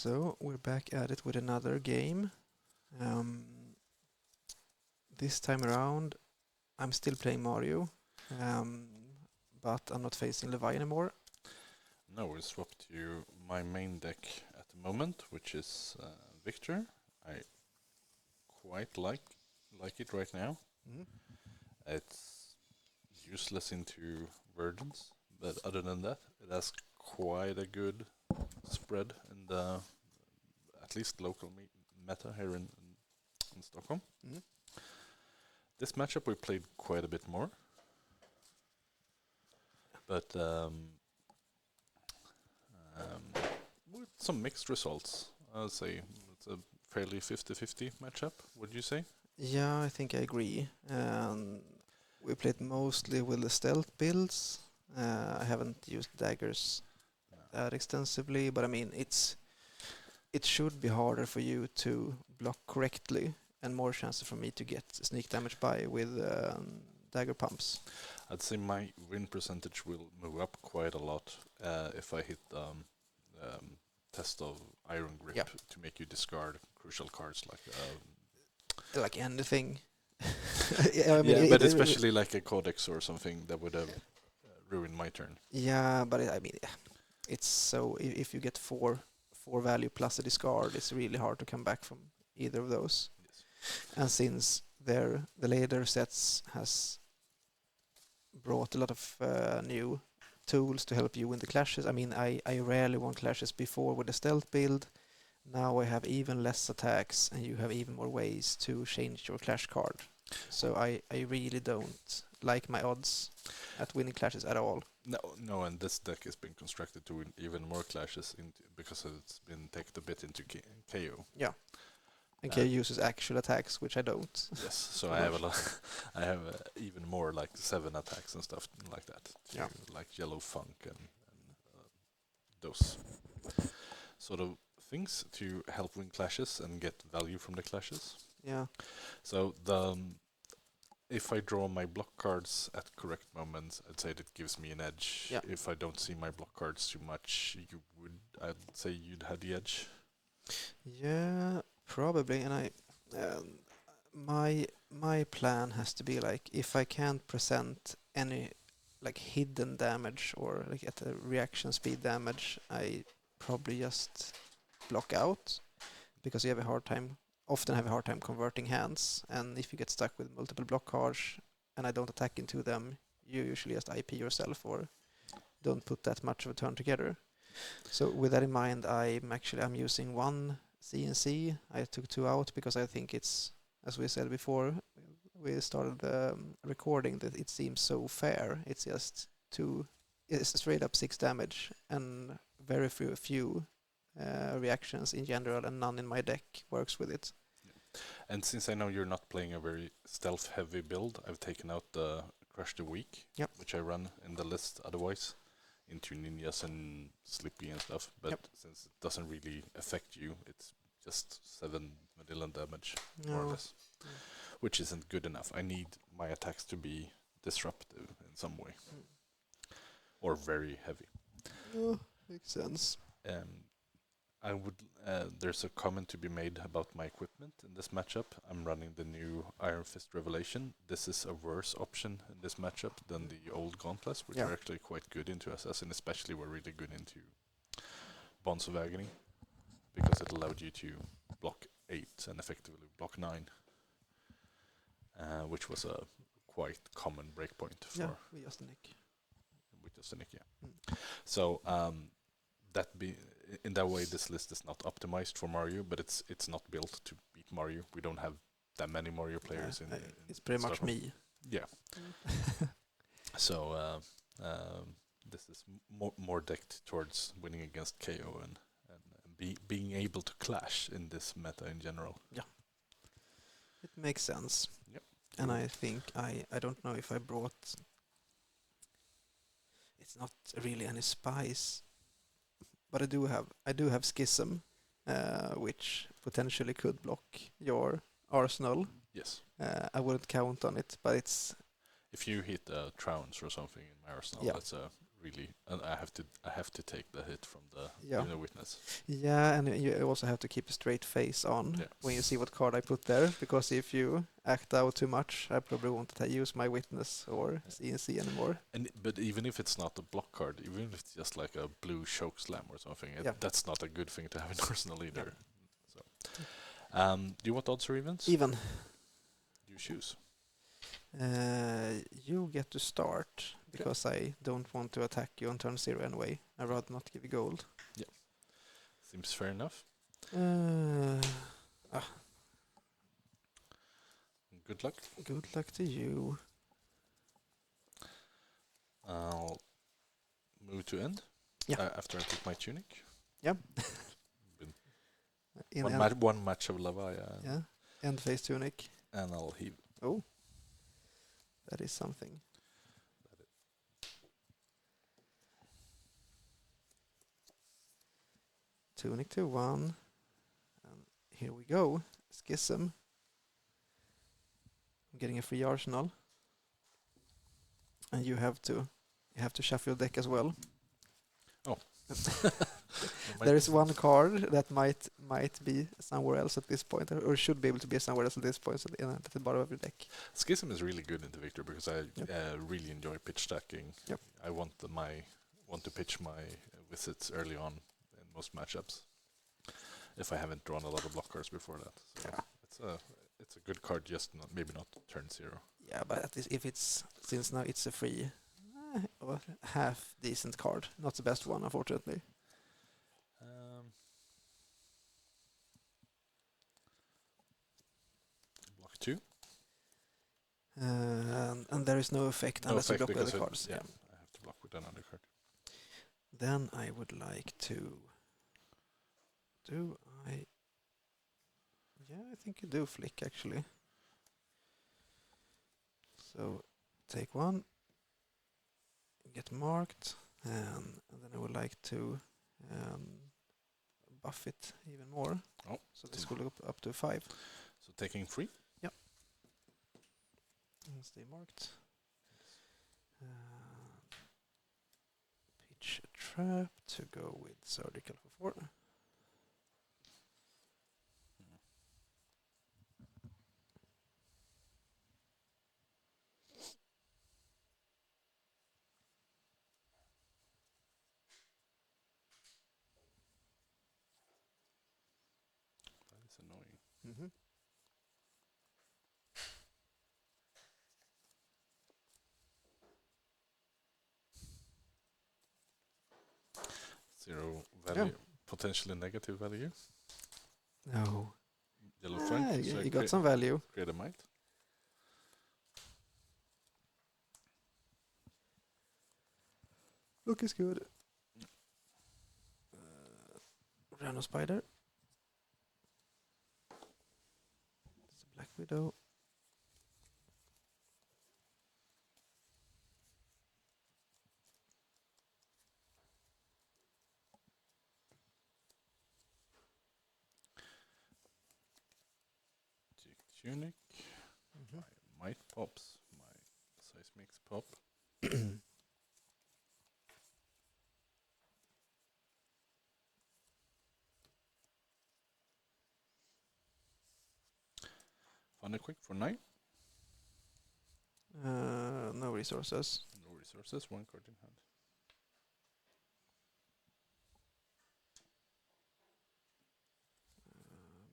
So we're back at it with another game. Um, this time around, I'm still playing Mario, um, but I'm not facing Levi anymore. No, we swapped to my main deck at the moment, which is Victor. I quite like it right now. Mhm. It's useless into Virgins, but other than that, it has quite a good spread in the at least local meta here in Stockholm. Mhm. This matchup we played quite a bit more, but with some mixed results. I would say it's a fairly 50-50 matchup, would you say? Yeah, I think I agree. We played mostly with the stealth builds. I haven't used daggers No. that extensively, but I mean, it should be harder for you to block correctly and more chances for me to get sneak damage by with dagger pumps. I'd say my win percentage will move up quite a lot if I hit test of Iron Grip Yeah. to make you discard crucial cards Like anything. but especially like a Codex or something that would have ruined my turn. Yeah, but I mean, it's so if you get four value plus a discard, it's really hard to come back from either of those. Yes. And since the later sets has brought a lot of new tools to help you win the clashes. I mean, I rarely won clashes before with the stealth build. Now I have even less attacks, and you have even more ways to change your clash card. So I really don't like my odds at winning clashes at all. No, and this deck has been constructed to win even more clashes because it's been taken a bit into KO. Yeah. And K uses actual attacks, which I don't. Yes, so I have a lot. I have even more like 7 attacks and stuff like that. Yeah. Like Yellow Funk and those sort of things to help win clashes and get value from the clashes. Yeah. So if I draw my block cards at correct moments, I'd say that gives me an edge. Yeah. If I don't see my block cards too much, I'd say you'd have the edge. Yeah, probably. And um, my plan has to be like if I can't present any like hidden damage or like at a reaction speed damage, I probably just block out because you have often have a hard time converting hands. And if you get stuck with multiple block cards and I don't attack into them, you usually just IP yourself or don't put that much of a turn together. So with that in mind, I'm using one CNC. I took 2 out because I think it's, as we said before, we started the recording, that it seems so fair. It's just it's straight up 6 damage and very few reactions in general, and none in my deck works with it. And since I know you're not playing a very stealth-heavy build, I've taken out the Crush the Weak, Yep. which I run in the list otherwise, into Ninjas and Slippy and stuff. But Yep. since it doesn't really affect you, it's just 7 vanilla damage, No. more or less, which isn't good enough. I need my attacks to be disruptive in some way, or very heavy. Oh, makes sense. I would. There's a comment to be made about my equipment in this matchup. I'm running the new Iron Fist Revelation. This is a worse option in this matchup than the old Gauntlets, which are actually quite good into Assassin, especially were really good into Bonds of Agony, because it allowed you to block 8 and effectively block 9, which was a quite common breakpoint for with just a nick. with just a nick, yeah. So in that way, this list is not optimized for Mario, but it's not built to beat Mario. We don't have that many Mario players in it's pretty much Stockholm. me. Yeah. So this is more decked towards winning against KO and being able to clash in this meta in general. Yeah. It makes sense. Yep. And I think I don't know if I brought. It's not really any spice, but I do have Schism, which potentially could block your arsenal. Yes. I wouldn't count on it, but it's If you hit a Trounce or something in my arsenal, Yeah. that's a really, and I have to take the hit from the Yeah. even a witness. Yeah, and you also have to keep a straight face on Yeah. when you see what card I put there, because if you act out too much, I probably won't use my witness or CNC anymore. But even if it's not a block card, even if it's just like a blue choke slam or something, Yeah. that's not a good thing to have in Arsenal either. Yeah. So, do you want odds or evens? Even. You choose. You get to start, because I don't want to attack you on turn 0 anyway. I'd rather not give you gold. Seems fair enough. Good luck. Good luck to you. I'll move to end. Yeah. After I take my tunic. Yeah. Been one match of Lavaya. Yeah. End phase tunic. And I'll heave. Oh. That is something. Tunic to 1. And here we go. Schism. I'm getting a free arsenal. And you have to shuffle your deck as well. Oh. There is one card that might be somewhere else at this point, or should be able to be somewhere else at this point, so at the bottom of your deck. Schism is really good in the Victor because I really enjoy pitch stacking. Yep. I want to pitch my visits early on in most matchups. If I haven't drawn a lot of block cards before that, so it's a good card. Just maybe not turn 0. Yeah, but at least if it's, since now it's a free, or half decent card, not the best one, unfortunately. Block 2. And there is no effect unless you block the other cards. I have to block with another card. Then I would like to. I think you do flick actually. So take 1, get marked, and then I would like to buff it even more. Oh, so this will go up to 5. So taking 3. Yep. And stay marked. Pitch a trap to go with surgical for 4. That is annoying. Mm-hmm. Zero value, potentially negative value. No. Yellow Frank. You got some value. Create a might. Look is good. Rhino Spider. It's a Black Widow. Tunic. Mm-hmm. My might pops. My seismics pop. Thunder quick for 9. No resources. No resources. 1 card in hand.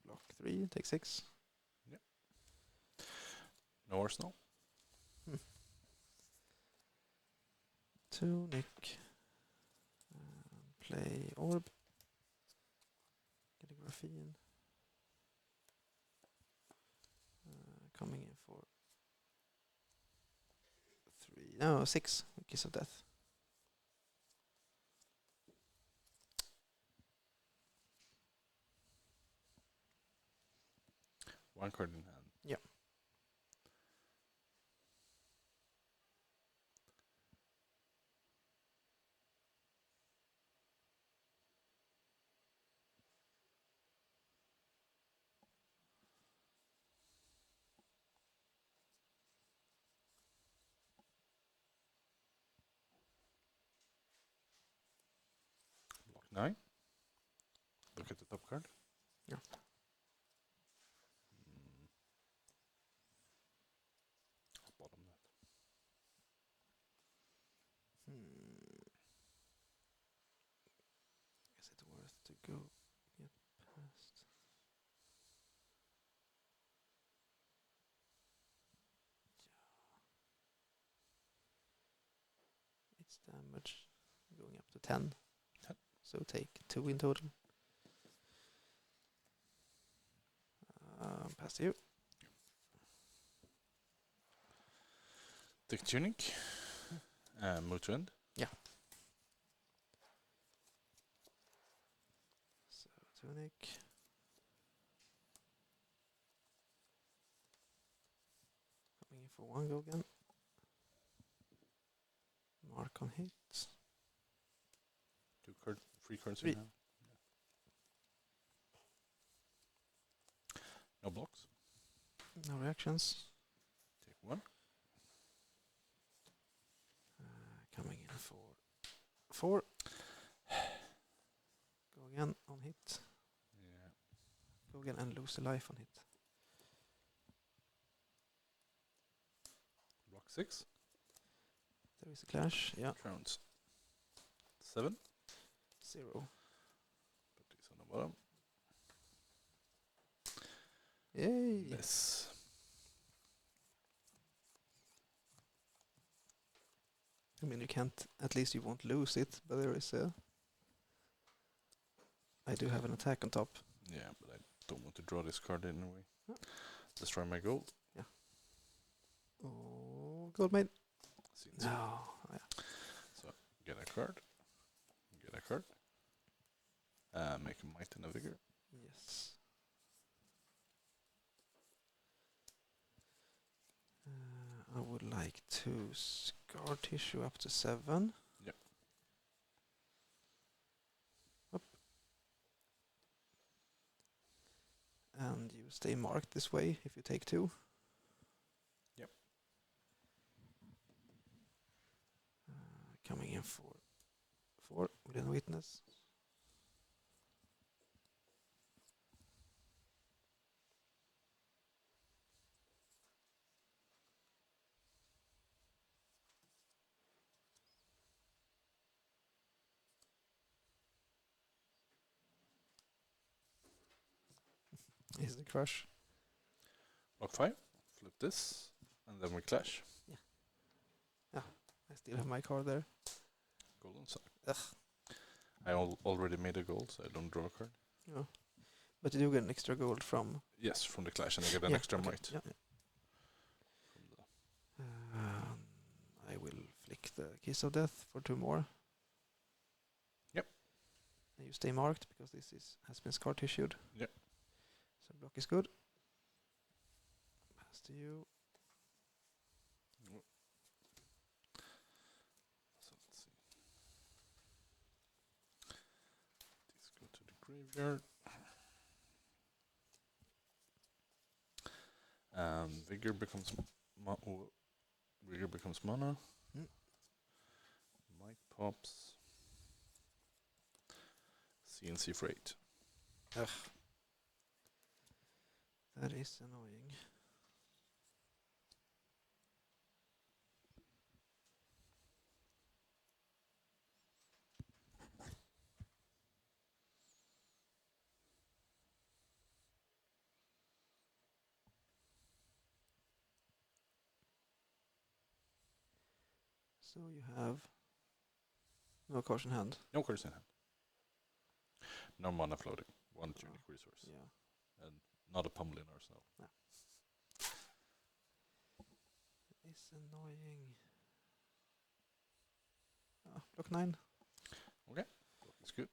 Block 3, take 6. No arsenal. Tunic. Play Orb. Get a Graphene. Coming in for 3. No, 6. Kiss of Death. One card in hand. Yeah. 9. Look at the top card. Yeah. Bottom that. Is it worth to go get past? Yeah. It's damage going up to 10. 10. So take 2 in total. Pass to you. Take Tunic. Move to end. Yeah. So Tunic. Coming in for 1 go again. Mark on hit. 3 cards 3. in hand. No blocks. No reactions. Take 1. Coming in for 4. Go again on hit. Yeah. Go again and lose a life on hit. Block 6. There is a clash. Yeah. Crowns. 7. 0. Put these on the bottom. Yay. Yes. I mean, you can't, at least you won't lose it, but there is a... I do have an attack on top. Yeah, but I don't want to draw this card anyway. No. Destroy my gold. Oh, Goldmane. CNC. No. Yeah. So, get a card. Get a card. Make a might and a vigor. Yes. I would like to scar tissue up to 7. Yep. Up. And you stay marked this way if you take 2. Yep. Coming in for 4 within witness. Is the crush. Block 5. Flip this. And then we clash. I still have my card there. Golden side. Ugh. I already made a gold, so I don't draw a card. No. But you do get an extra gold from... Yes, from the clash, and I get an Yeah, extra okay. might. Yeah, From the I will flick the Kiss of Death for 2 more. Yep. And you stay marked because this has been scar tissued. Yep. So block is good. Pass to you. So let's see. These go to the graveyard. Vigor becomes Vigor becomes mana. Mm. Might pops. CNC for 8. Ugh. That is annoying. So you have no cards in hand. No cards in hand. No mana floating. 1 tunic resource. Yeah. And not a pummel in arsenal. It's annoying. Block 9. It's good.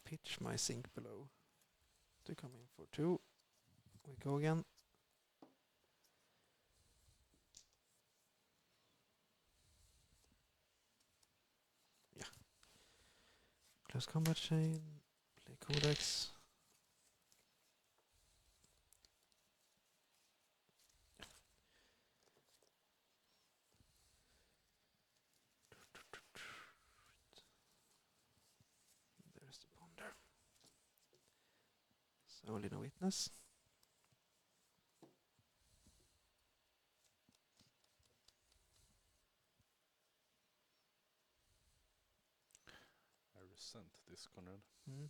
Pitch my sink below. To come in for 2. We go again. Yeah. Close combat chain. Play codex. So only no witness. I resent this, Conrad. Mm.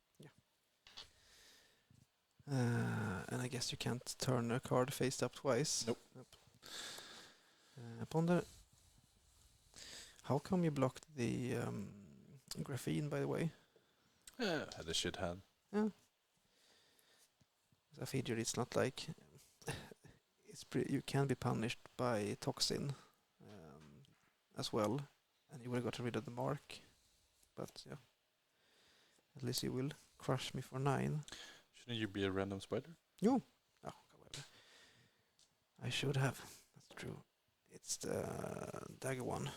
Yeah. And I guess you can't turn a card face up twice. Nope. Ponder. How come you blocked the graphene, by the way? Had a shit hand. Yeah. I figured it's not like you can be punished by toxin as well, and you would have got rid of the mark. But yeah, at least you will crush me for 9. Shouldn't you be a random spider? Jo. Ja, however. I should have. That's true. It's the dagger one.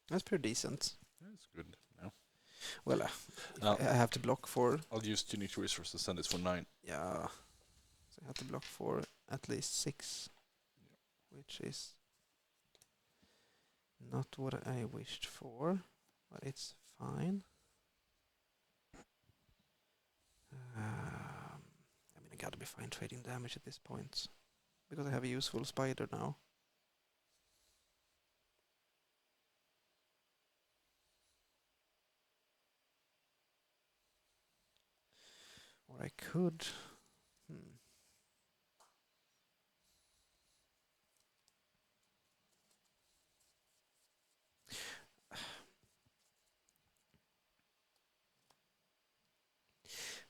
That's pretty decent. That's good. No. Well, I have to block for. I'll use unique resources, send this for 9. Yeah. So I have to block for at least 6, which is not what I wished for, but it's fine. I mean, I gotta be fine trading damage at this point because I have a useful spider now. Or I could.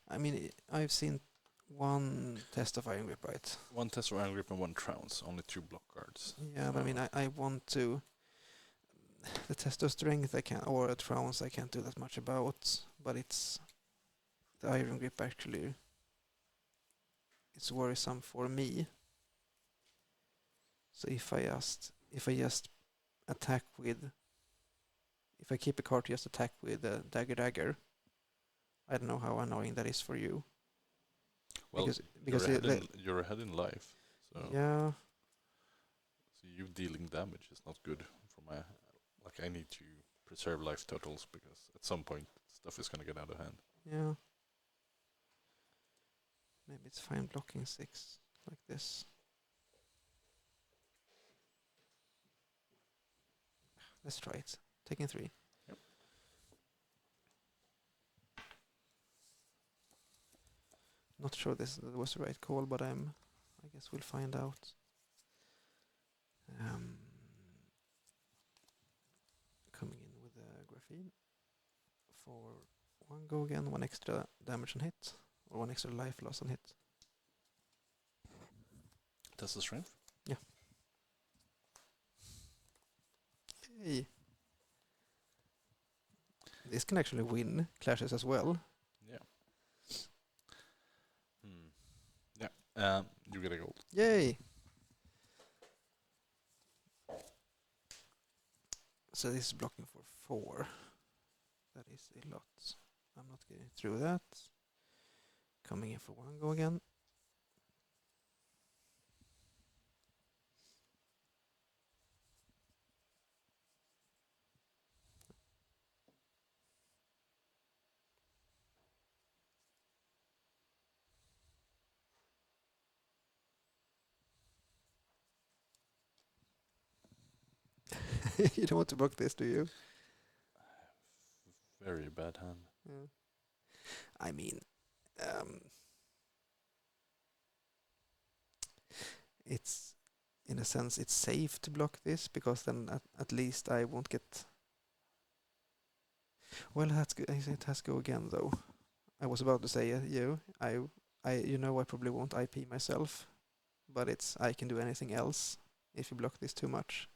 I mean, I've seen one test of Iron Grip, right? One test of Iron Grip and 1 trounce. Only 2 block cards. Yeah, but I mean, I want to. The test of strength I can, or a trounce I can't do that much about, but it's the Iron Grip actually. It's worrisome for me. So if I just attack with, if I keep a card to just attack with a dagger, I don't know how annoying that is for you. Well, because you're ahead in life. So yeah. So you dealing damage is not good for my. Like I need to preserve life totals because at some point stuff is gonna get out of hand. Yeah. Maybe it's fine blocking 6 like this. Let's try it. Taking 3. Yep. Not sure this was the right call, but I guess we'll find out. Coming in with a graphene for 1 go again, 1 extra damage on hit, or 1 extra life loss on hit. Test the strength? Yeah. Hey. This can actually win clashes as well. Yeah. Yeah. You get a gold. Yay! So this is blocking for 4. That is a lot. I'm not getting through that. Coming in for 1 go again. You don't want to block this, do you? Very bad hand. Yeah. I mean, it's in a sense it's safe to block this because then at least I won't get. Well, it has to go again though. I was about to say I probably won't IP myself but it's I can do anything else if you block this too much.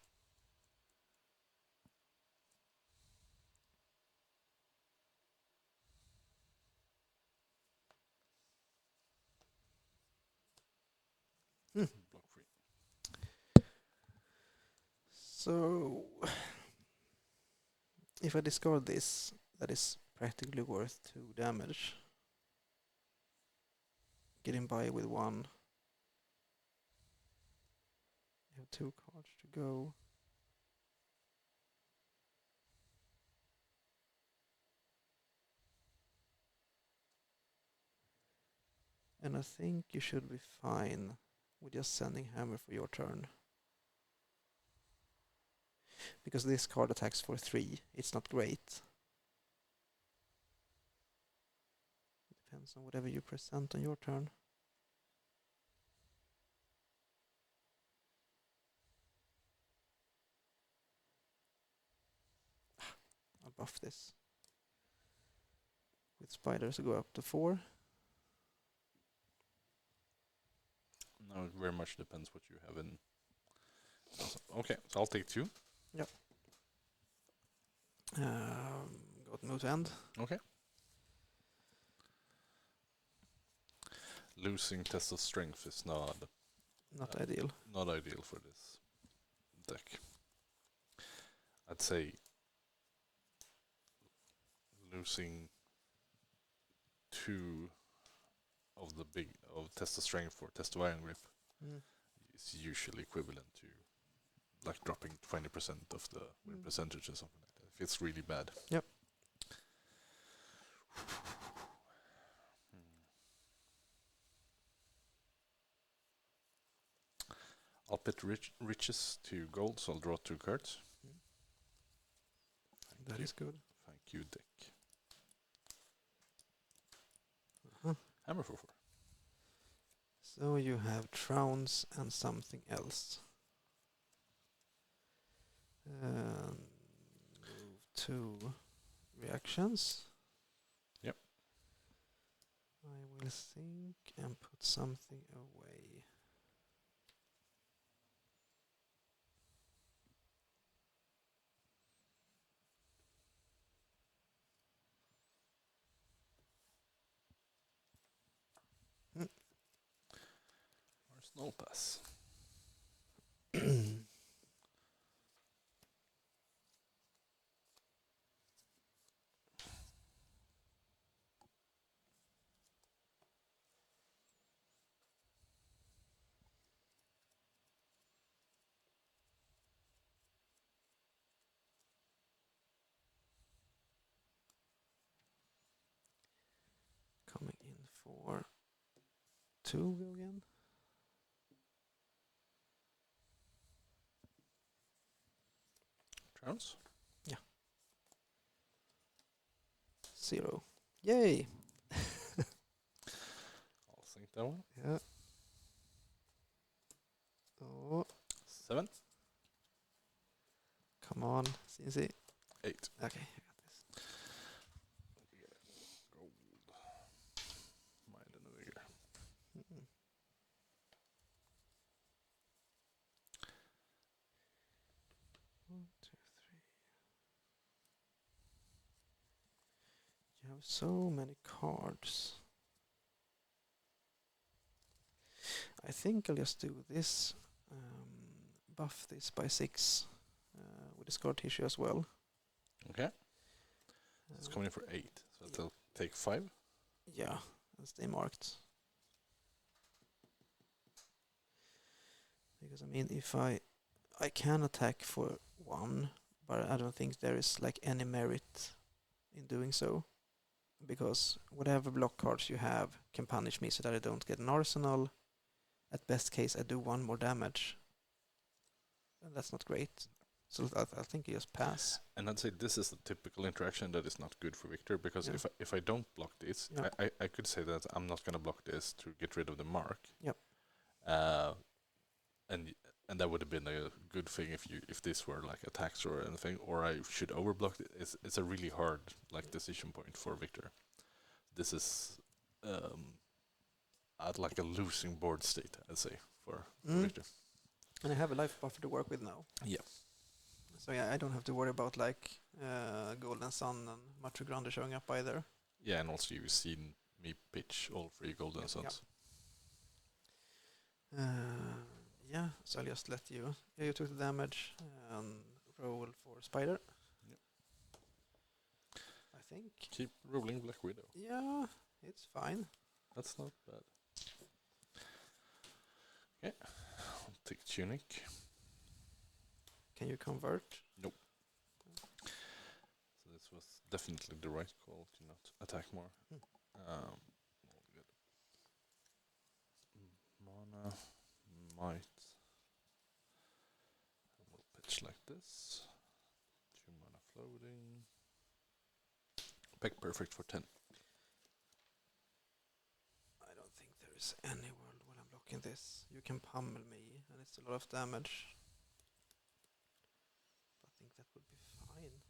Hmm. Block free. So if I discard this, that is practically worth 2 damage. Getting by with 1. I have 2 cards to go. And I think you should be fine with just sending hammer for your turn. Because this card attacks for 3. It's not great. Depends on whatever you present on your turn. I'll buff this. With spiders I go up to 4. No, it very much depends what you have in. Okay, so I'll take 2. Yep. Got move to end. Okay. Losing test of strength is not Ideal. not ideal for this deck. I'd say losing 2 of the of test of strength for test of iron grip is usually equivalent to like dropping 20% of the win percentage or something like that. If it's really bad. Yep. I'll put riches to gold, so I'll draw 2 cards. That is good. Thank you, deck. Uh-huh. Hammer for 4. So you have Trounce and something else. Move to reactions. Yep. I will think and put something away. Arsenal pass. Coming in for 2 go again. Trounce. 0. Yay! I'll think that one. Yeah. Oh, 7. come on, CNC. 8. Okay, I got this. Gold. Mind another year. Mm-mm. 1, 2, 3. You have so many cards. I think I'll just do this. Buff this by 6 with the scar tissue as well. Okay. It's coming in for 8, so it'll take 5. Yeah, and stay marked. Because I mean, if I can attack for 1, but I don't think there is like any merit in doing so. Because whatever block cards you have can punish me so that I don't get an arsenal. At best case, I do 1 more damage. And that's not great. So I think you just pass. And I'd say this is the typical interaction that is not good for Victor, because Yeah. if I don't block this, Yeah. I could say that I'm not going to block this to get rid of the mark. Yep. And that would have been a good thing if this were like attacks or anything, or I should overblock it. It's a really hard like decision point for Victor. This is at like a losing board state, I'd say, for Mm. Victor. And I have a life buffer to work with now. Yeah. So yeah, I don't have to worry about like Golden Sun and Macho Grande showing up either. Yeah, and also you've seen me pitch all 3 Golden Yep, Suns. Yeah, so I'll just let you. Yeah, you took the damage and roll for Spider. Yep. I think. Keep rolling Black Widow. Yeah, it's fine. That's not bad. Okay, I'll take Tunic. Can you convert? Nope. So this was definitely the right call to not attack more. All good. Mana, might. And we'll pitch like this. 2 mana floating. Peck perfect for 10. I don't think there is any world when I'm blocking this. You can pummel me, and it's a lot of damage. I think that would be fine,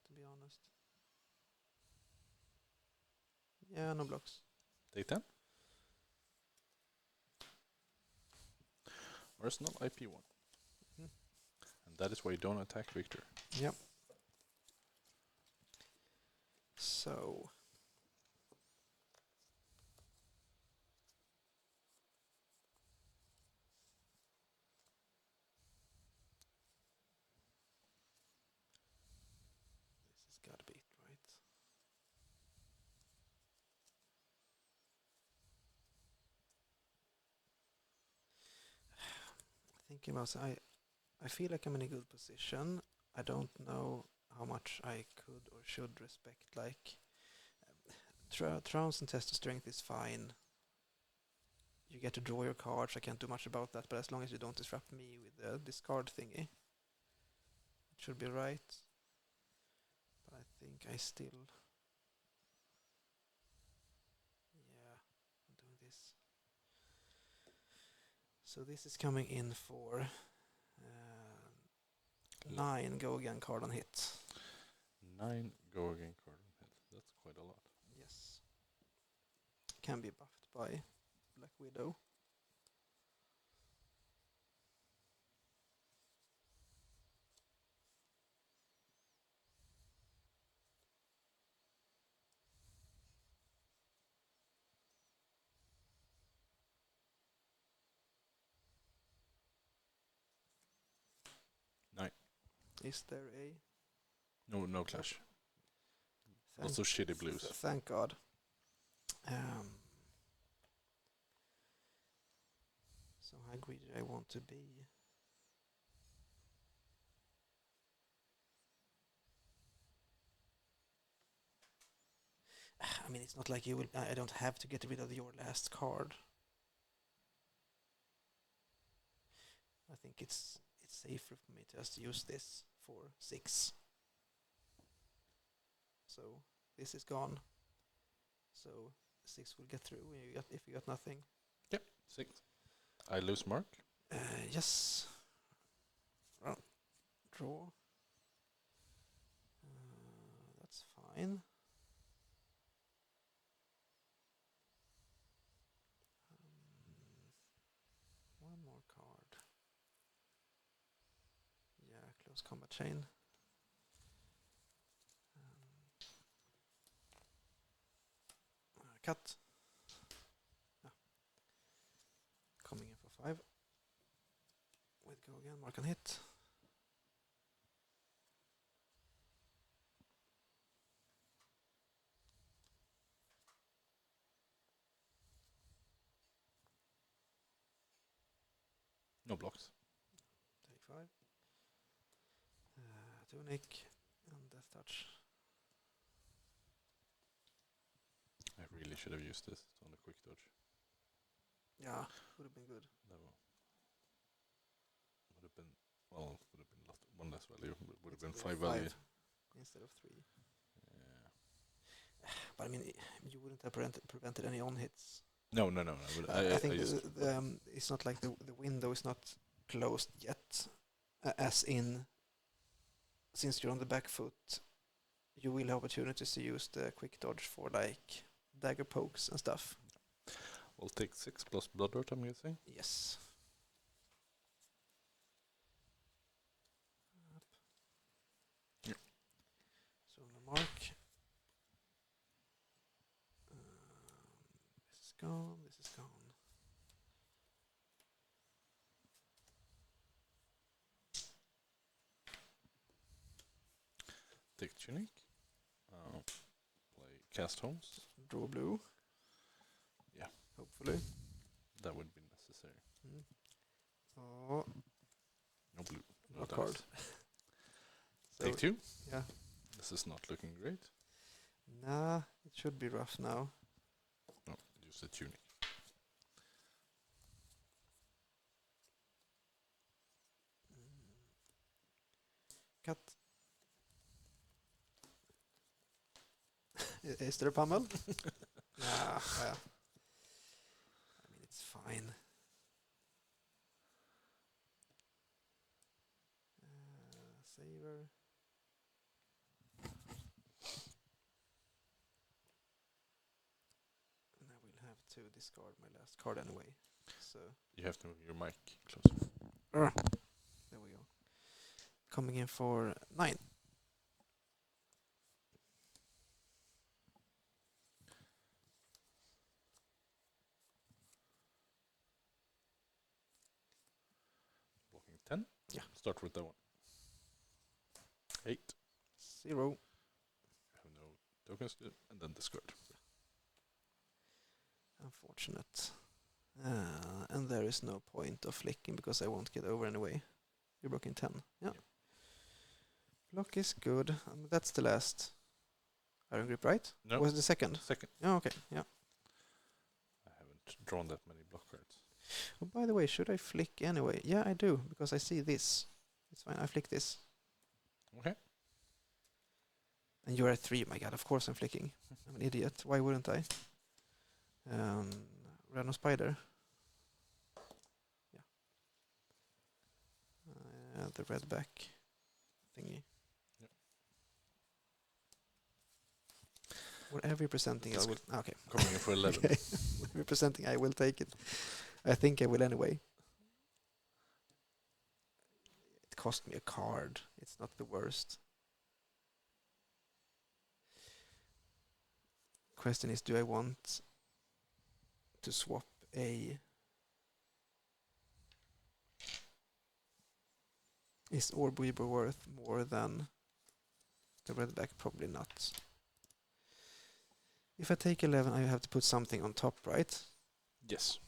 to be honest. Yeah, no blocks. Take 10. Arsenal IP1. Mhm. And that is why you don't attack Victor. Yep. So. This has got to be it, right? Thinking about it, I feel like I'm in a good position. I don't know how much I could or should respect. Like, Trounce and Test of Strength is fine. You get to draw your cards. I can't do much about that, but as long as you don't disrupt me with the discard thingy, it should be right. But I think I still. Yeah, I'm doing this. So this is coming in for 9 go again card on hit. 9 go again card on hit. That's quite a lot. Yes. Can be buffed by Black Widow. Is there a... No clash. Also shitty blues. Thank God. So how greedy I want to be. I mean, it's not like you will. I don't have to get rid of your last card. I think it's safer for me to just use this for 6. So this is gone. So 6 will get through if you got nothing. Yep, 6. I lose mark. Yes. Draw. That's fine. One more card. Yeah, close combat chain. Cut. Coming in for 5. With go again, mark and hit. No blocks. Take 5. Tunic and Death Touch. I really should have used this on the quick dodge. Yeah, would have been good. That would have been, well, would have been one less value. Would have been 5 value. Instead of 3. Yeah. But I mean, you wouldn't have prevented any on hits. No. I think it's not like the window is not closed yet. As in, since you're on the back foot, you will have opportunities to use the quick dodge for like dagger pokes and stuff. We'll take 6 plus blood dart, I'm guessing. Yes. take Tunic. Play Cast Homes. Draw blue. Yeah. Hopefully. That would be necessary. Oh, No blue. No no dice. card. So, Take 2. yeah. This is not looking great. Nah, it should be rough now. No, use the Tunic. Cut. Is there a pummel? Nah, yeah. I mean, it's fine. Saver. And I will have to discard my last card anyway. So You have to move your mic closer. there we go. Coming in for 9. Blocking 10. Yeah. Start with that one. 8. 0. Have no tokens, and then discard. Unfortunate. And there is no point of flicking because I won't get over anyway. You're blocking 10. Yeah. Yep. Block is good. That's the last Iron Grip, right? No. Was it the second? Second. Oh, okay. Yeah. I haven't drawn that many block cards. Oh, by the way, should I flick anyway? Yeah, I do, because I see this. It's fine. I flick this. Okay. And you're at 3. My god, of course I'm flicking. I'm an idiot. Why wouldn't I? Random Spider. Yeah. The red back thingy. Yep. Whatever you're presenting, I will... Okay. Coming in for 11. Okay. Whatever you're presenting, I will take it. I think I will anyway. It cost me a card. It's not the worst. Question is, do I want to swap a... Is Orb Weaver worth more than the red back? Probably not. If I take 11, I have to put something on top, right? Yes.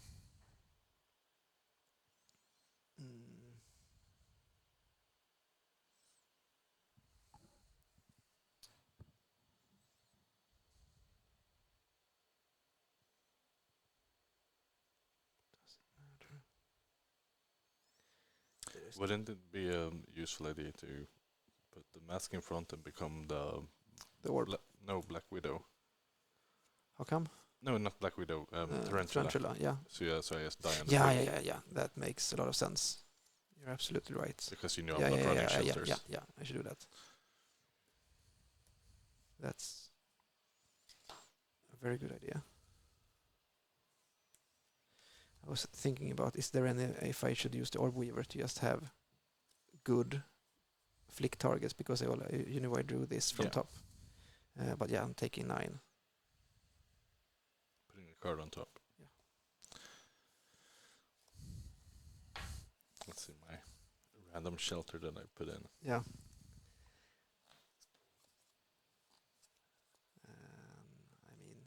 Wouldn't it be a useful idea to put the mask in front and become the orb. Black Widow? How come? No, not Black Widow. Tarantula. Yeah. So I just die on the Yeah, spring. yeah. That makes a lot of sense. You're absolutely right. Because you know I'm not running shelters. Yeah. I should do that. That's a very good idea. I was thinking about, is there any, if I should use the Orb Weaver to just have good flick targets, because I drew this from top. But yeah, I'm taking 9. Putting a card on top. Yeah. Let's see my random shelter that I put in. Yeah. I mean,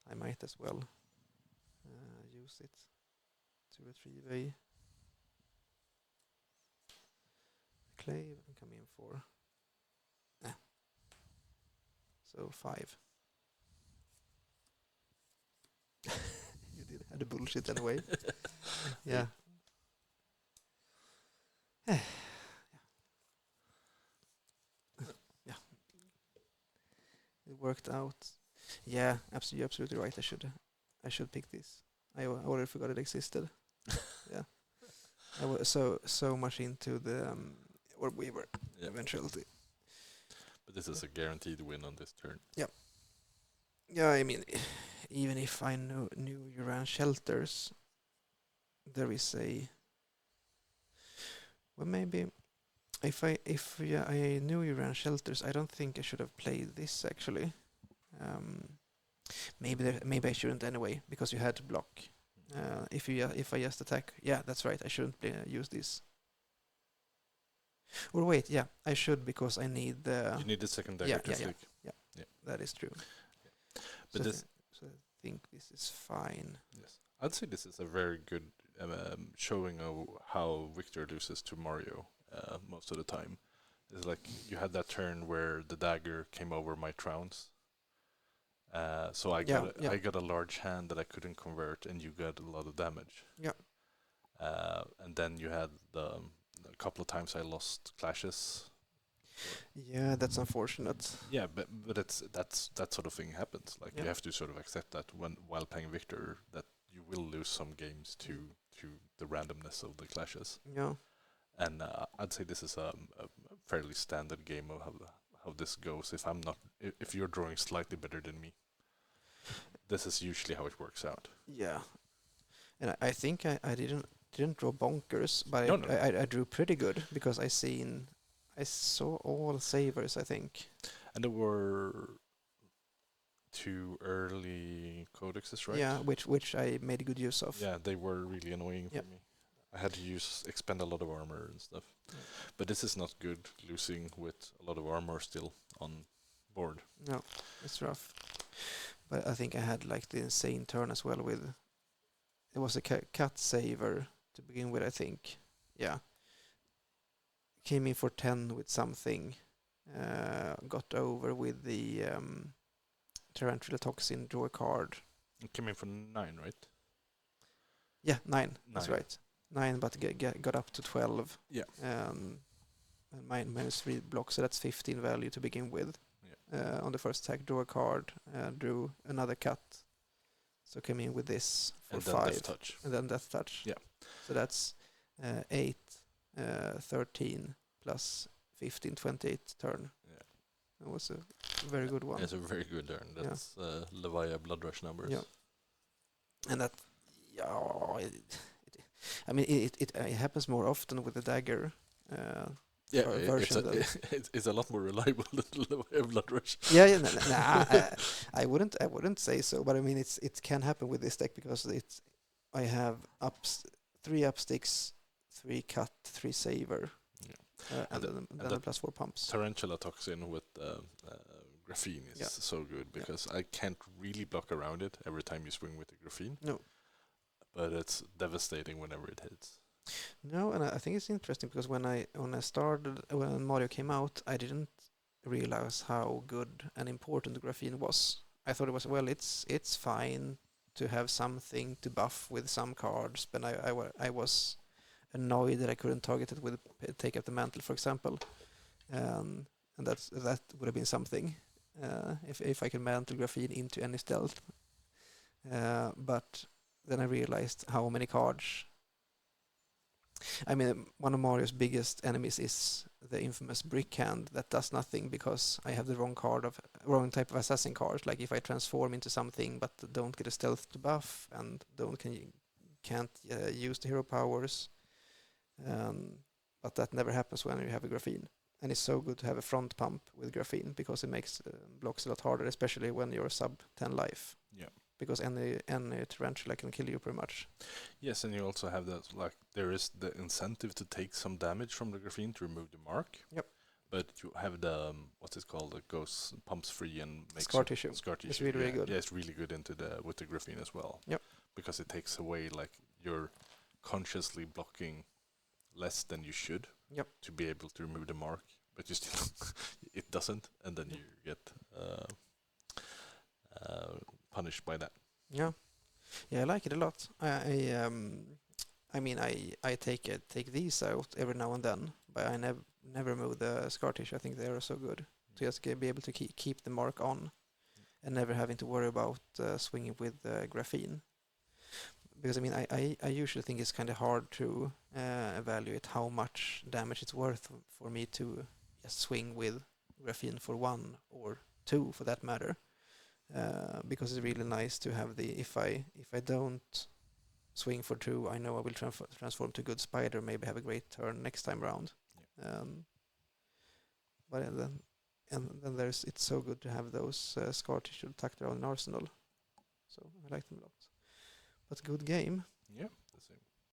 I might as well use it to retrieve a clave and come in for so 5. You did had a bullshit anyway. Yeah. Yeah. It worked out. Yeah, you're absolutely right. I should pick this. I already forgot it existed. Yeah. I was so much into the Orb Weaver eventuality. But this is a guaranteed win on this turn. Yeah, I mean, even if I knew you ran shelters, there is a... Well, maybe if I knew you ran shelters, I don't think I should have played this actually. Maybe I shouldn't anyway, because you had to block. If I just attack, yeah, that's right. I shouldn't use this. Or wait, yeah, I should because I need the. You need the second dagger Yeah, to yeah, yeah, flick. yeah. Yeah. That is true. But So, this, so I think this is fine. yes, I'd say this is a very good showing of how Victor loses to Mario most of the time. It's like you had that turn where the dagger came over my trounce. So Yeah, yeah, I got a large hand that I couldn't convert, and you got a lot of damage. yeah, And then you had a couple of times I lost clashes. yeah. That's unfortunate. Yeah, but that's that sort of thing happens. Like Yeah. you have to sort of accept that while playing Victor, that you will lose some games to the randomness of the clashes. Yeah, And I'd say this is a fairly standard game of how this goes. If you're drawing slightly better than me, this is usually how it works out. yeah. And I think I didn't draw bonkers, but No, no. I drew pretty good because I saw all savers, I think. And there were 2 early codexes, right? Yeah, which I made good use of. Yeah, they were really annoying Yeah. for me. I had to expend a lot of armor and stuff. But this is not good, losing with a lot of armor still on board. No, it's rough. But I think I had like the insane turn as well with. It was a cut saver to begin with, I think. Yeah. Came in for 10 with something. Got over with the Tarantula Toxin, draw a card. It came in for 9, right? Yeah, 9. That's 9. right. 9, but got up to 12. Yeah. And minus 3 blocks, so that's 15 value to begin with. Yeah. On the first attack, draw a card, drew another cut. So came in with this for And then 5. Death Touch. And then Death Touch. Yeah. So that's 8, 13 plus 15, 28 turn. Yeah. That was a very good one. It's a very good turn. That's Levia Blood Rush numbers. Yeah. And that, yeah, it happens more often with the dagger. Yeah, version it's a lot more reliable than Levia Blood Rush. Yeah, I wouldn't say so, but I mean it can happen with this deck because I have 3 upsticks, 3 cut, 3 saver, and then a +4 pumps. Tarantula Toxin with graphene is so good because I can't really block around it every time you swing with the graphene. No. But it's devastating whenever it hits. No, and I think it's interesting because when Mario came out, I didn't realize how good and important graphene was. I thought it was, well, it's fine to have something to buff with some cards, but I was annoyed that I couldn't target it with Take Up the Mantle, for example, and that would have been something if I could mantle graphene into any stealth. But then I realized how many cards. I mean, one of Mario's biggest enemies is the infamous Brick Hand that does nothing because I have the wrong type of assassin cards. Like if I transform into something but don't get a stealth to buff and can't use the hero powers, but that never happens when you have a graphene. And it's so good to have a front pump with graphene because it makes blocks a lot harder, especially when you're sub 10 life. Yeah. Because any tarantula can kill you pretty much. Yes, and you also have that, like, there is the incentive to take some damage from the graphene to remove the mark. Yep. But you have the, what's it called, that goes, pumps free and makes Scar tissue. Scar tissue. It's really, really good. Yeah, it's really good with the graphene as well. Yep. Because it takes away, like, you're consciously blocking less than you should. Yep. To be able to remove the mark, but you still, it doesn't, and then you get punished by that. Yeah, I like it a lot. I mean, I take these out every now and then, but I never remove the scar tissue. I think they are so good to just be able to keep the mark on, and never having to worry about swinging with graphene. Because I mean, I usually think it's kind of hard to evaluate how much damage it's worth for me to just swing with graphene for 1 or 2 for that matter. Because it's really nice to have if I don't swing for 2, I know I will transform to good spider, maybe have a great turn next time round. Yeah. But then it's so good to have those scar tissue tucked around an arsenal. So I like them a lot. But good game. Yeah, the same.